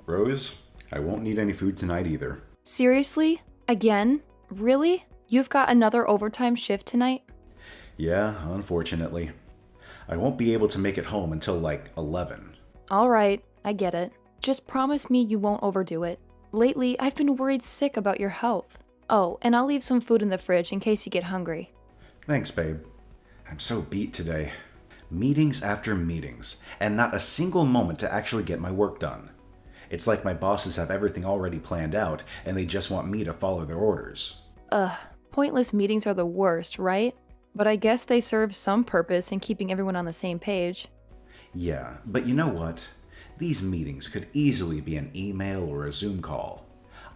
Rose, I won't need any food tonight either. Seriously? Again? Really? You've got another overtime shift tonight? Yeah, unfortunately. I won't be able to make it home until like 11. Alright, I get it. Just promise me you won't overdo it. Lately, I've been worried sick about your health. Oh, and I'll leave some food in the fridge in case you get hungry. Thanks, babe. I'm so beat today. Meetings after meetings, and not a single moment to actually get my work done. It's like my bosses have everything already planned out, and they just want me to follow their orders. Pointless meetings are the worst, right? But I guess they serve some purpose in keeping everyone on the same page. Yeah, but you know what? These meetings could easily be an email or a Zoom call.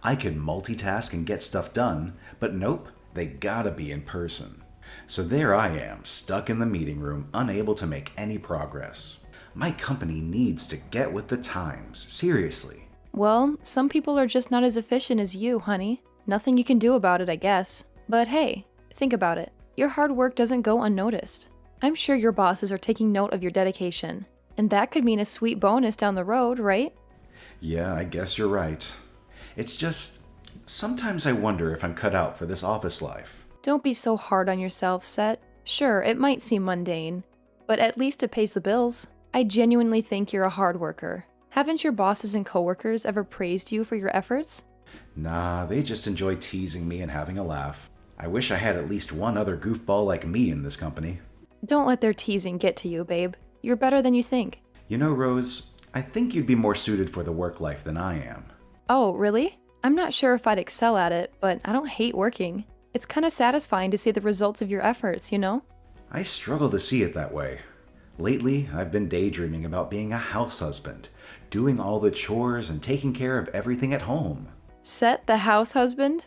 I could multitask and get stuff done, but nope, they gotta be in person. So there I am, stuck in the meeting room, unable to make any progress. My company needs to get with the times, seriously. Well, some people are just not as efficient as you, honey. Nothing you can do about it, I guess. But hey, think about it. Your hard work doesn't go unnoticed. I'm sure your bosses are taking note of your dedication. And that could mean a sweet bonus down the road, right? Yeah, I guess you're right. It's just, sometimes I wonder if I'm cut out for this office life. Don't be so hard on yourself, Set. Sure, it might seem mundane, but at least it pays the bills. I genuinely think you're a hard worker. Haven't your bosses and coworkers ever praised you for your efforts? Nah, they just enjoy teasing me and having a laugh. I wish I had at least one other goofball like me in this company. Don't let their teasing get to you, babe. You're better than you think. You know, Rose, I think you'd be more suited for the work life than I am. Oh, really? I'm not sure if I'd excel at it, but I don't hate working. It's kind of satisfying to see the results of your efforts, you know? I struggle to see it that way. Lately, I've been daydreaming about being a house husband, doing all the chores and taking care of everything at home. Set the house husband?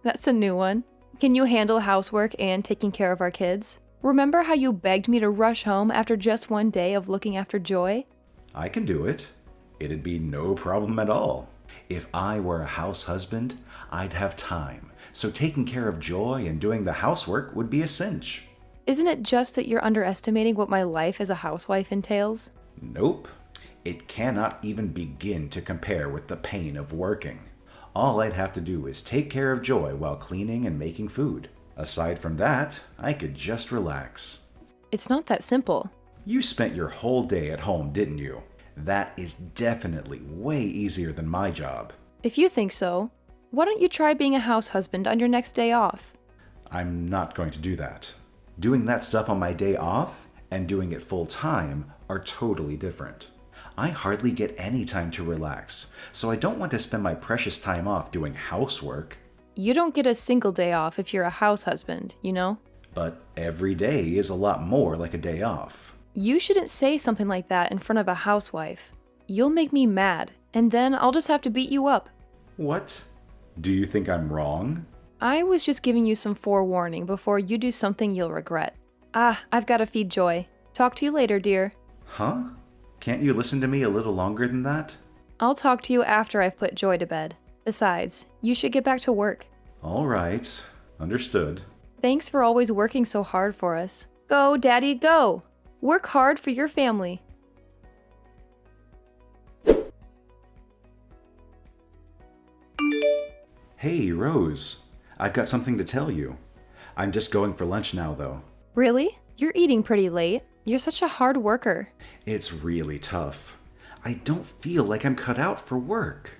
That's a new one. Can you handle housework and taking care of our kids? Remember how you begged me to rush home after just one day of looking after Joy? I can do it. It'd be no problem at all. If I were a house husband, I'd have time, so taking care of Joy and doing the housework would be a cinch. Isn't it just that you're underestimating what my life as a housewife entails? Nope. It cannot even begin to compare with the pain of working. All I'd have to do is take care of Joy while cleaning and making food. Aside from that, I could just relax. It's not that simple. You spent your whole day at home, didn't you? That is definitely way easier than my job. If you think so, why don't you try being a house husband on your next day off? I'm not going to do that. Doing that stuff on my day off and doing it full time are totally different. I hardly get any time to relax, so I don't want to spend my precious time off doing housework. You don't get a single day off if you're a house husband, you know? But every day is a lot more like a day off. You shouldn't say something like that in front of a housewife. You'll make me mad, and then I'll just have to beat you up. What? Do you think I'm wrong? I was just giving you some forewarning before you do something you'll regret. I've got to feed Joy. Talk to you later, dear. Huh? Can't you listen to me a little longer than that? I'll talk to you after I've put Joy to bed. Besides, you should get back to work. All right. Understood. Thanks for always working so hard for us. Go, Daddy, go! Work hard for your family. Hey, Rose. I've got something to tell you. I'm just going for lunch now, though. Really? You're eating pretty late. You're such a hard worker. It's really tough. I don't feel like I'm cut out for work.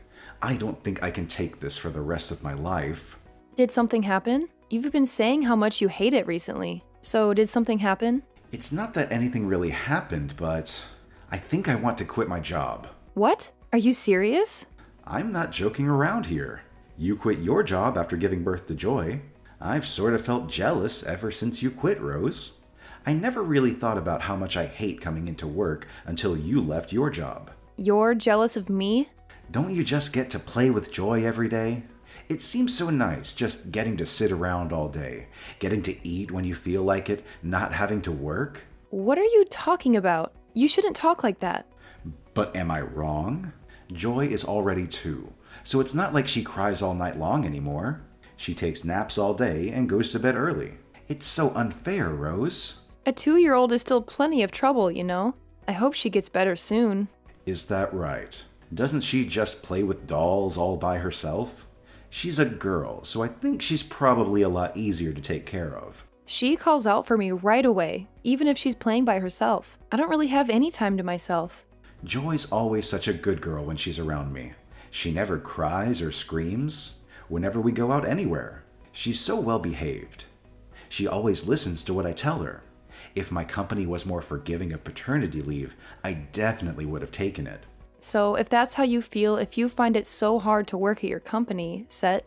I don't think I can take this for the rest of my life. Did something happen? You've been saying how much you hate it recently. So did something happen? It's not that anything really happened, but I think I want to quit my job. What? Are you serious? I'm not joking around here. You quit your job after giving birth to Joy. I've sort of felt jealous ever since you quit, Rose. I never really thought about how much I hate coming into work until you left your job. You're jealous of me? Don't you just get to play with Joy every day? It seems so nice just getting to sit around all day, getting to eat when you feel like it, not having to work. What are you talking about? You shouldn't talk like that. But am I wrong? Joy is already 2, so it's not like she cries all night long anymore. She takes naps all day and goes to bed early. It's so unfair, Rose. A 2-year-old is still plenty of trouble, you know. I hope she gets better soon. Is that right? Doesn't she just play with dolls all by herself? She's a girl, so I think she's probably a lot easier to take care of. She calls out for me right away, even if she's playing by herself. I don't really have any time to myself. Joy's always such a good girl when she's around me. She never cries or screams whenever we go out anywhere. She's so well behaved. She always listens to what I tell her. If my company was more forgiving of paternity leave, I definitely would have taken it. So if that's how you feel, if you find it so hard to work at your company, Set,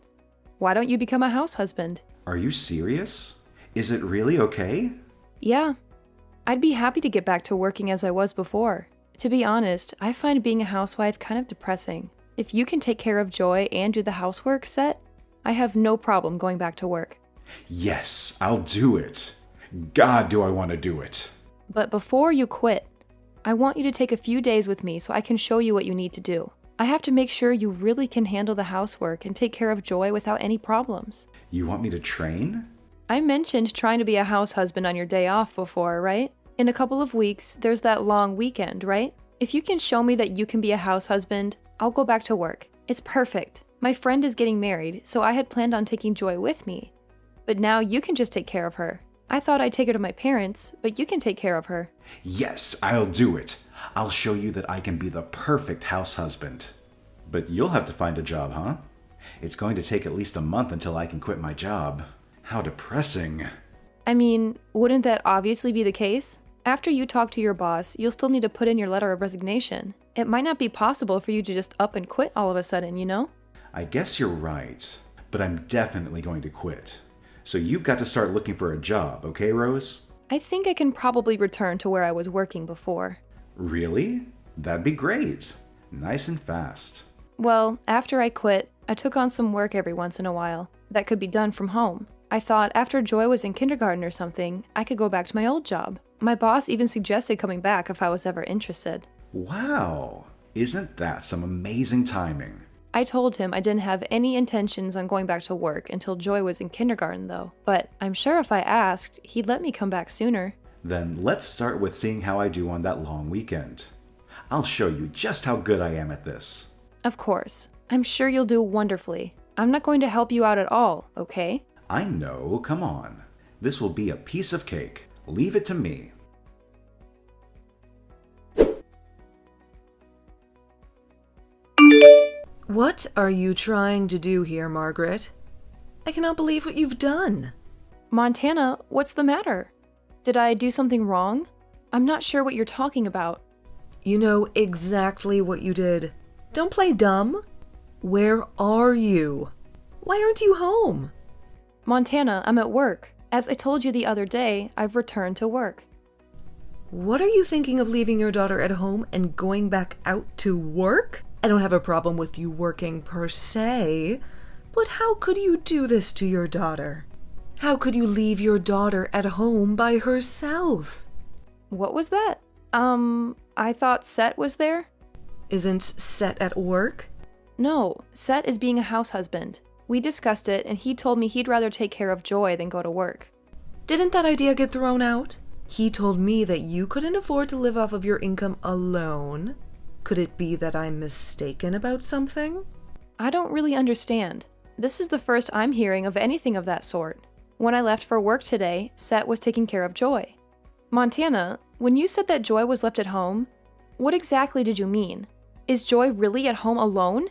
why don't you become a house husband? Are you serious? Is it really okay? Yeah. I'd be happy to get back to working as I was before. To be honest, I find being a housewife kind of depressing. If you can take care of Joy and do the housework, Set, I have no problem going back to work. Yes, I'll do it. God, do I want to do it. But before you quit, I want you to take a few days with me so I can show you what you need to do. I have to make sure you really can handle the housework and take care of Joy without any problems. You want me to train? I mentioned trying to be a house husband on your day off before, right? In a couple of weeks, there's that long weekend, right? If you can show me that you can be a house husband, I'll go back to work. It's perfect. My friend is getting married, so I had planned on taking Joy with me. But now you can just take care of her. I thought I'd take her to my parents, but you can take care of her. Yes, I'll do it. I'll show you that I can be the perfect house husband. But you'll have to find a job, huh? It's going to take at least a month until I can quit my job. How depressing. I mean, wouldn't that obviously be the case? After you talk to your boss, you'll still need to put in your letter of resignation. It might not be possible for you to just up and quit all of a sudden, you know? I guess you're right, but I'm definitely going to quit. So you've got to start looking for a job, okay, Rose? I think I can probably return to where I was working before. Really? That'd be great. Nice and fast. Well, after I quit, I took on some work every once in a while that could be done from home. I thought after Joy was in kindergarten or something, I could go back to my old job. My boss even suggested coming back if I was ever interested. Wow! Isn't that some amazing timing? I told him I didn't have any intentions on going back to work until Joy was in kindergarten, though. But I'm sure if I asked, he'd let me come back sooner. Then let's start with seeing how I do on that long weekend. I'll show you just how good I am at this. Of course. I'm sure you'll do wonderfully. I'm not going to help you out at all, okay? I know, come on. This will be a piece of cake. Leave it to me. What are you trying to do here, Margaret? I cannot believe what you've done. Montana, what's the matter? Did I do something wrong? I'm not sure what you're talking about. You know exactly what you did. Don't play dumb. Where are you? Why aren't you home? Montana, I'm at work. As I told you the other day, I've returned to work. What are you thinking of leaving your daughter at home and going back out to work? I don't have a problem with you working per se, but how could you do this to your daughter? How could you leave your daughter at home by herself? What was that? I thought Set was there? Isn't Set at work? No, Set is being a house husband. We discussed it, and he told me he'd rather take care of Joy than go to work. Didn't that idea get thrown out? He told me that you couldn't afford to live off of your income alone. Could it be that I'm mistaken about something? I don't really understand. This is the first I'm hearing of anything of that sort. When I left for work today, Set was taking care of Joy. Montana, when you said that Joy was left at home, what exactly did you mean? Is Joy really at home alone?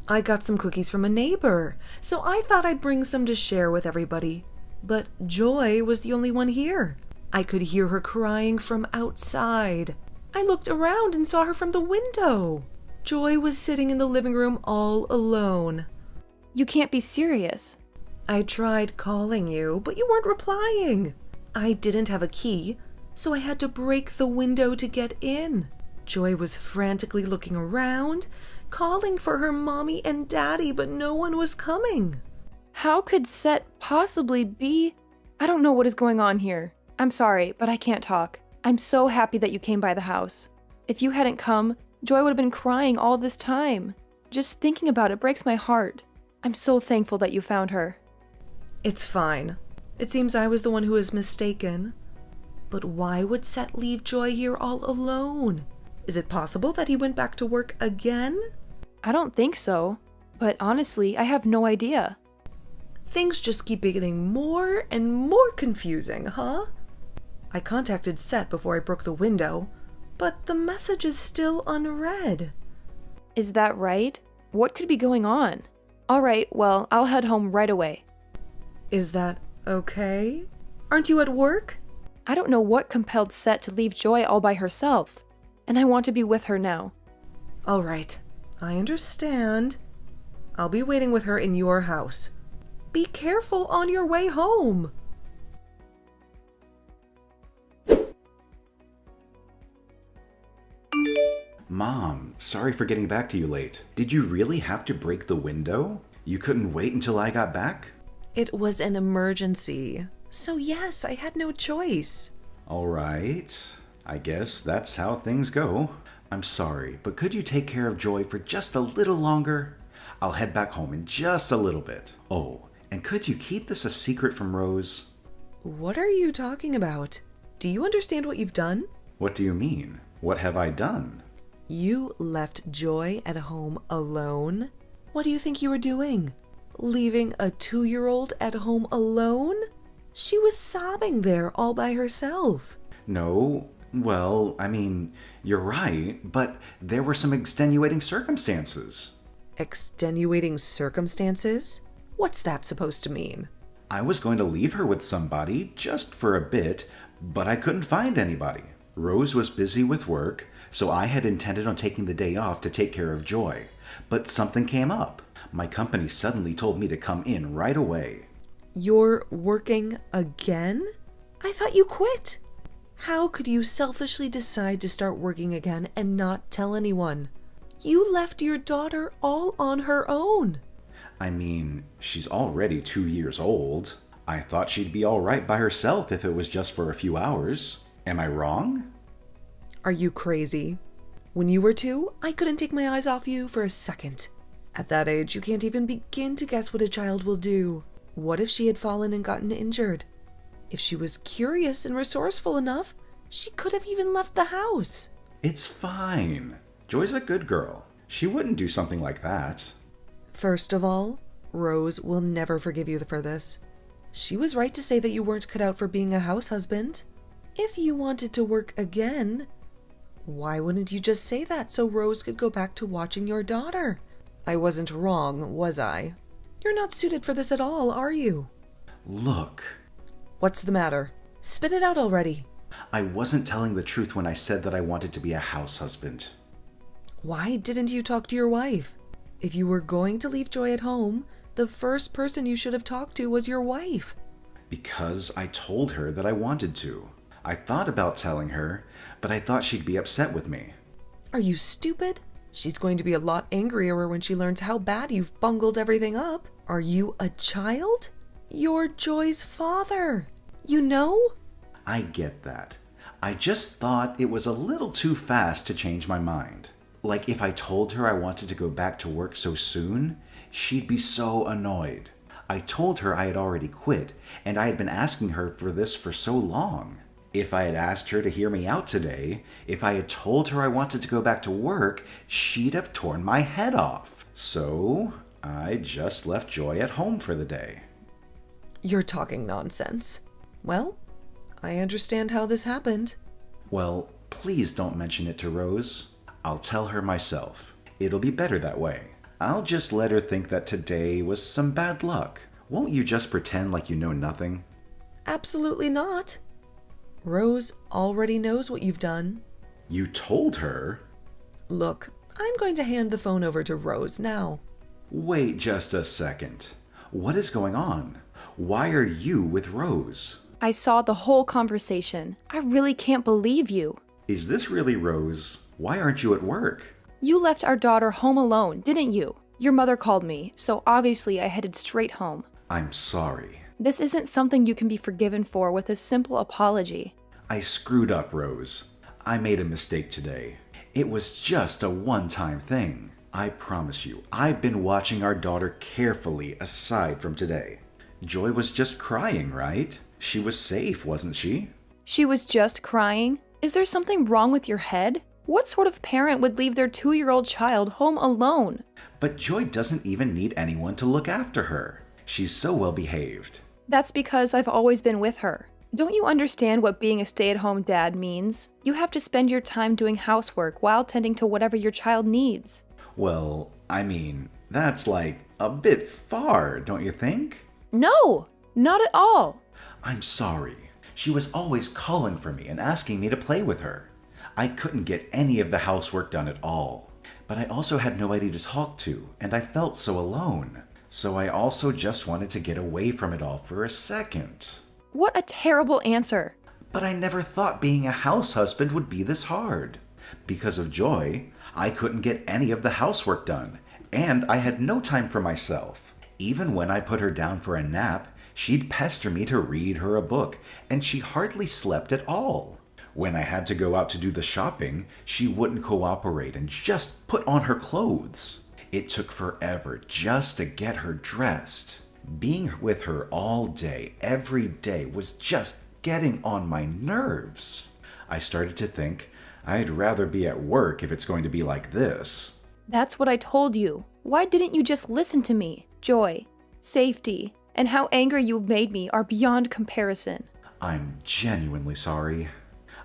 I got some cookies from a neighbor, so I thought I'd bring some to share with everybody. But Joy was the only one here. I could hear her crying from outside. I looked around and saw her from the window. Joy was sitting in the living room all alone. You can't be serious. I tried calling you, but you weren't replying. I didn't have a key, so I had to break the window to get in. Joy was frantically looking around, calling for her mommy and daddy, but no one was coming. How could Set possibly be? I don't know what is going on here. I'm sorry, but I can't talk. I'm so happy that you came by the house. If you hadn't come, Joy would have been crying all this time. Just thinking about it breaks my heart. I'm so thankful that you found her. It's fine. It seems I was the one who was mistaken. But why would Set leave Joy here all alone? Is it possible that he went back to work again? I don't think so. But honestly, I have no idea. Things just keep getting more and more confusing, huh? I contacted Seth before I broke the window, but the message is still unread. Is that right? What could be going on? Alright, well, I'll head home right away. Is that okay? Aren't you at work? I don't know what compelled Set to leave Joy all by herself, and I want to be with her now. All right, I understand. I'll be waiting with her in your house. Be careful on your way home. Mom, sorry for getting back to you late. Did you really have to break the window? You couldn't wait until I got back? It was an emergency. So yes, I had no choice. All right. I guess that's how things go. I'm sorry, but could you take care of Joy for just a little longer? I'll head back home in just a little bit. Oh, and could you keep this a secret from Rose? What are you talking about? Do you understand what you've done? What do you mean? What have I done? You left Joy at home alone? What do you think you were doing? Leaving a 2-year-old at home alone? She was sobbing there all by herself. No, well, I mean, you're right, but there were some extenuating circumstances. Extenuating circumstances? What's that supposed to mean? I was going to leave her with somebody, just for a bit, but I couldn't find anybody. Rose was busy with work, so I had intended on taking the day off to take care of Joy. But something came up. My company suddenly told me to come in right away. You're working again? I thought you quit. How could you selfishly decide to start working again and not tell anyone? You left your daughter all on her own. I mean, she's already 2 years old. I thought she'd be all right by herself if it was just for a few hours. Am I wrong? Are you crazy? When you were 2, I couldn't take my eyes off you for a second. At that age, you can't even begin to guess what a child will do. What if she had fallen and gotten injured? If she was curious and resourceful enough, she could have even left the house. It's fine. Joy's a good girl. She wouldn't do something like that. First of all, Rose will never forgive you for this. She was right to say that you weren't cut out for being a house husband. If you wanted to work again, why wouldn't you just say that so Rose could go back to watching your daughter? I wasn't wrong, was I? You're not suited for this at all, are you? Look. What's the matter? Spit it out already. I wasn't telling the truth when I said that I wanted to be a house husband. Why didn't you talk to your wife? If you were going to leave Joy at home, the first person you should have talked to was your wife. Because I told her that I wanted to. I thought about telling her, but I thought she'd be upset with me. Are you stupid? She's going to be a lot angrier when she learns how bad you've bungled everything up. Are you a child? You're Joy's father. You know? I get that. I just thought it was a little too fast to change my mind. Like if I told her I wanted to go back to work so soon, she'd be so annoyed. I told her I had already quit, and I had been asking her for this for so long. If I had asked her to hear me out today, if I had told her I wanted to go back to work, she'd have torn my head off. So I just left Joy at home for the day. You're talking nonsense. Well, I understand how this happened. Well, please don't mention it to Rose. I'll tell her myself. It'll be better that way. I'll just let her think that today was some bad luck. Won't you just pretend like you know nothing? Absolutely not. Rose already knows what you've done. You told her? Look, I'm going to hand the phone over to Rose now. Wait just a second. What is going on? Why are you with Rose? I saw the whole conversation. I really can't believe you. Is this really Rose? Why aren't you at work? You left our daughter home alone, didn't you? Your mother called me, so obviously I headed straight home. I'm sorry. This isn't something you can be forgiven for with a simple apology. I screwed up, Rose. I made a mistake today. It was just a one-time thing. I promise you, I've been watching our daughter carefully aside from today. Joy was just crying, right? She was safe, wasn't she? She was just crying? Is there something wrong with your head? What sort of parent would leave their 2-year-old child home alone? But Joy doesn't even need anyone to look after her. She's so well behaved. That's because I've always been with her. Don't you understand what being a stay-at-home dad means? You have to spend your time doing housework while tending to whatever your child needs. Well, I mean, that's like a bit far, don't you think? No, not at all. I'm sorry. She was always calling for me and asking me to play with her. I couldn't get any of the housework done at all. But I also had nobody to talk to, and I felt so alone. So I also just wanted to get away from it all for a second. What a terrible answer. But I never thought being a house husband would be this hard. Because of Joy, I couldn't get any of the housework done, and I had no time for myself. Even when I put her down for a nap, she'd pester me to read her a book, and she hardly slept at all. When I had to go out to do the shopping, she wouldn't cooperate and just put on her clothes. It took forever just to get her dressed. Being with her all day, every day, was just getting on my nerves. I started to think, I'd rather be at work if it's going to be like this. That's what I told you. Why didn't you just listen to me? Joy, safety, and how angry you've made me are beyond comparison. I'm genuinely sorry.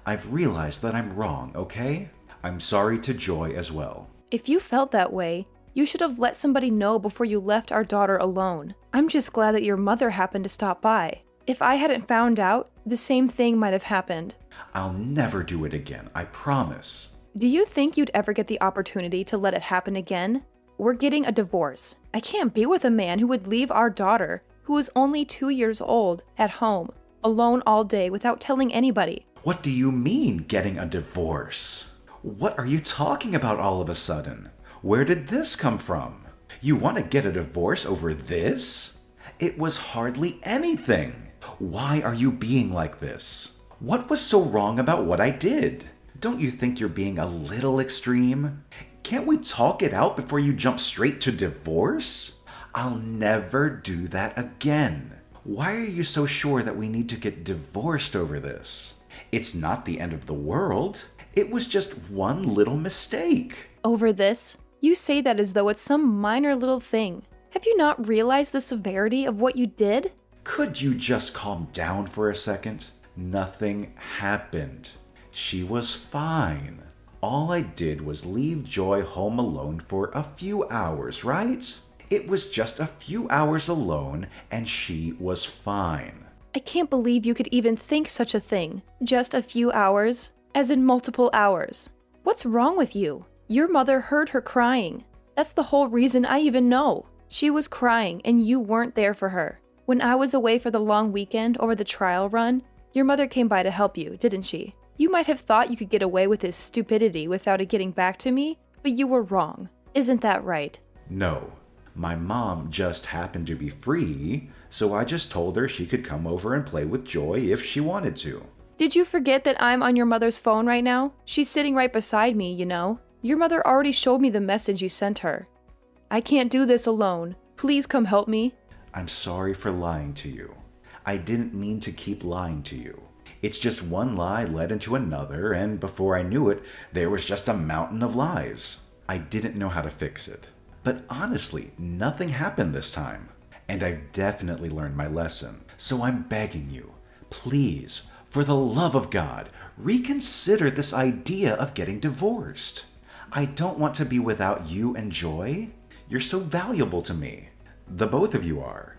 I've realized that I'm wrong, okay? I'm sorry to Joy as well. If you felt that way, you should have let somebody know before you left our daughter alone. I'm just glad that your mother happened to stop by. If I hadn't found out, the same thing might have happened. I'll never do it again, I promise. Do you think you'd ever get the opportunity to let it happen again? We're getting a divorce. I can't be with a man who would leave our daughter, who is only 2 years old, at home, alone all day without telling anybody. What do you mean, getting a divorce? What are you talking about all of a sudden? Where did this come from? You want to get a divorce over this? It was hardly anything. Why are you being like this? What was so wrong about what I did? Don't you think you're being a little extreme? Can't we talk it out before you jump straight to divorce? I'll never do that again. Why are you so sure that we need to get divorced over this? It's not the end of the world. It was just one little mistake. Over this? You say that as though it's some minor little thing. Have you not realized the severity of what you did? Could you just calm down for a second? Nothing happened. She was fine. All I did was leave Joy home alone for a few hours, right? It was just a few hours alone, and she was fine. I can't believe you could even think such a thing. Just a few hours, as in multiple hours. What's wrong with you? Your mother heard her crying. That's the whole reason I even know. She was crying and you weren't there for her. When I was away for the long weekend over the trial run, your mother came by to help you, didn't she? You might have thought you could get away with this stupidity without it getting back to me, but you were wrong. Isn't that right? No. My mom just happened to be free, so I just told her she could come over and play with Joy if she wanted to. Did you forget that I'm on your mother's phone right now? She's sitting right beside me, you know. Your mother already showed me the message you sent her. I can't do this alone. Please come help me. I'm sorry for lying to you. I didn't mean to keep lying to you. It's just one lie led into another, and before I knew it, there was just a mountain of lies. I didn't know how to fix it. But honestly, nothing happened this time. And I've definitely learned my lesson. So I'm begging you, please, for the love of God, reconsider this idea of getting divorced. I don't want to be without you and Joy. You're so valuable to me. The both of you are.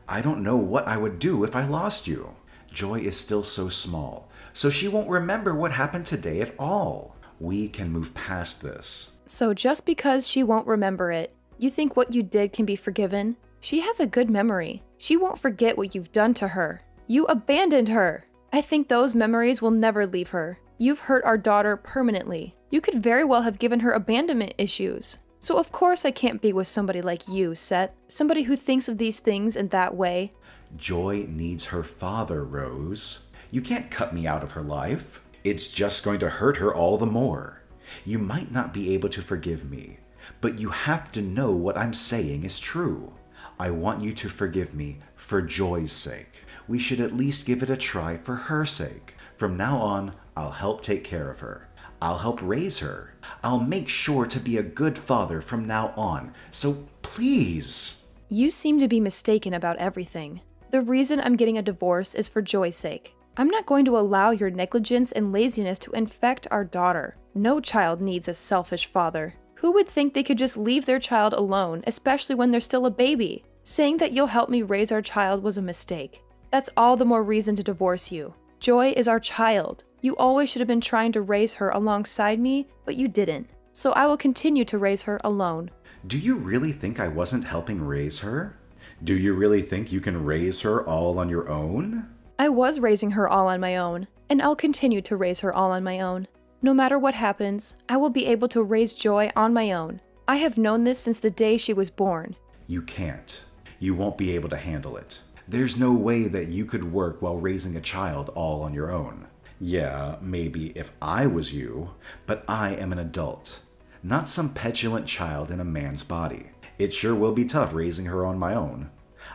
I don't know what I would do if I lost you. Joy is still so small, so she won't remember what happened today at all. We can move past this. So just because she won't remember it, you think what you did can be forgiven? She has a good memory. She won't forget what you've done to her. You abandoned her. I think those memories will never leave her. You've hurt our daughter permanently. You could very well have given her abandonment issues. So of course I can't be with somebody like you, Seth. Somebody who thinks of these things in that way. Joy needs her father, Rose. You can't cut me out of her life. It's just going to hurt her all the more. You might not be able to forgive me, but you have to know what I'm saying is true. I want you to forgive me for Joy's sake. We should at least give it a try for her sake. From now on, I'll help take care of her. I'll help raise her. I'll make sure to be a good father from now on. So please. You seem to be mistaken about everything. The reason I'm getting a divorce is for Joy's sake. I'm not going to allow your negligence and laziness to infect our daughter. No child needs a selfish father. Who would think they could just leave their child alone, especially when they're still a baby? Saying that you'll help me raise our child was a mistake. That's all the more reason to divorce you. Joy is our child. You always should have been trying to raise her alongside me, but you didn't. So I will continue to raise her alone. Do you really think I wasn't helping raise her? Do you really think you can raise her all on your own? I was raising her all on my own, and I'll continue to raise her all on my own. No matter what happens, I will be able to raise Joy on my own. I have known this since the day she was born. You can't. You won't be able to handle it. There's no way that you could work while raising a child all on your own. Yeah, maybe if I was you, but I am an adult, not some petulant child in a man's body. It sure will be tough raising her on my own.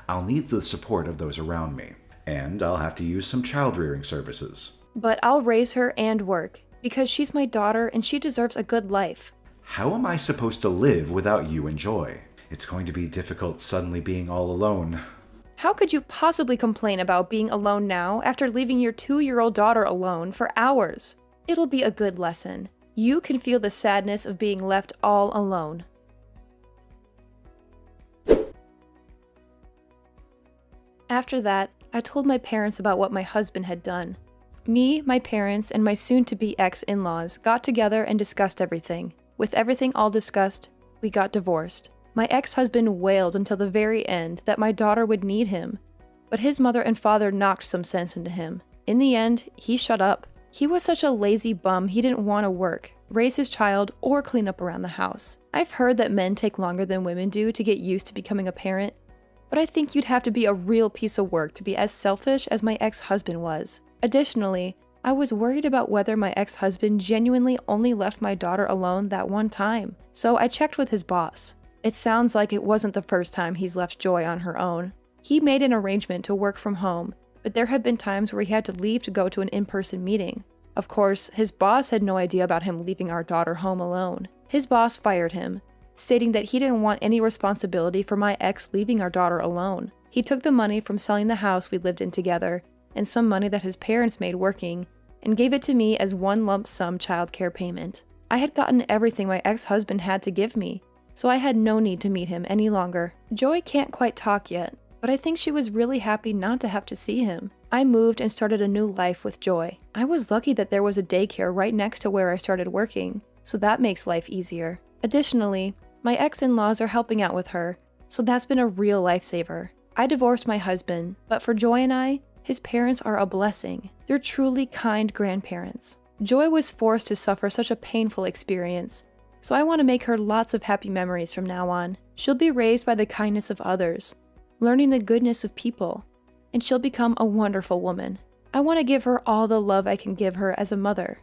I'll need the support of those around me, and I'll have to use some child-rearing services. But I'll raise her and work, because she's my daughter and she deserves a good life. How am I supposed to live without you and Joy? It's going to be difficult suddenly being all alone. How could you possibly complain about being alone now after leaving your 2-year-old daughter alone for hours? It'll be a good lesson. You can feel the sadness of being left all alone. After that, I told my parents about what my husband had done. Me, my parents, and my soon-to-be ex-in-laws got together and discussed everything. With everything all discussed, we got divorced. My ex-husband wailed until the very end that my daughter would need him, but his mother and father knocked some sense into him. In the end, he shut up. He was such a lazy bum he didn't want to work, raise his child, or clean up around the house. I've heard that men take longer than women do to get used to becoming a parent, but I think you'd have to be a real piece of work to be as selfish as my ex-husband was. Additionally, I was worried about whether my ex-husband genuinely only left my daughter alone that one time, so I checked with his boss. It sounds like it wasn't the first time he's left Joy on her own. He made an arrangement to work from home, but there had been times where he had to leave to go to an in-person meeting. Of course, his boss had no idea about him leaving our daughter home alone. His boss fired him, stating that he didn't want any responsibility for my ex leaving our daughter alone. He took the money from selling the house we lived in together, and some money that his parents made working, and gave it to me as one lump sum childcare payment. I had gotten everything my ex-husband had to give me, so I had no need to meet him any longer. Joy can't quite talk yet, but I think she was really happy not to have to see him. I moved and started a new life with Joy. I was lucky that there was a daycare right next to where I started working, so that makes life easier. Additionally, my ex-in-laws are helping out with her, so that's been a real lifesaver. I divorced my husband, but for Joy and I, his parents are a blessing. They're truly kind grandparents. Joy was forced to suffer such a painful experience, so I want to make her lots of happy memories from now on. She'll be raised by the kindness of others, learning the goodness of people, and she'll become a wonderful woman. I want to give her all the love I can give her as a mother.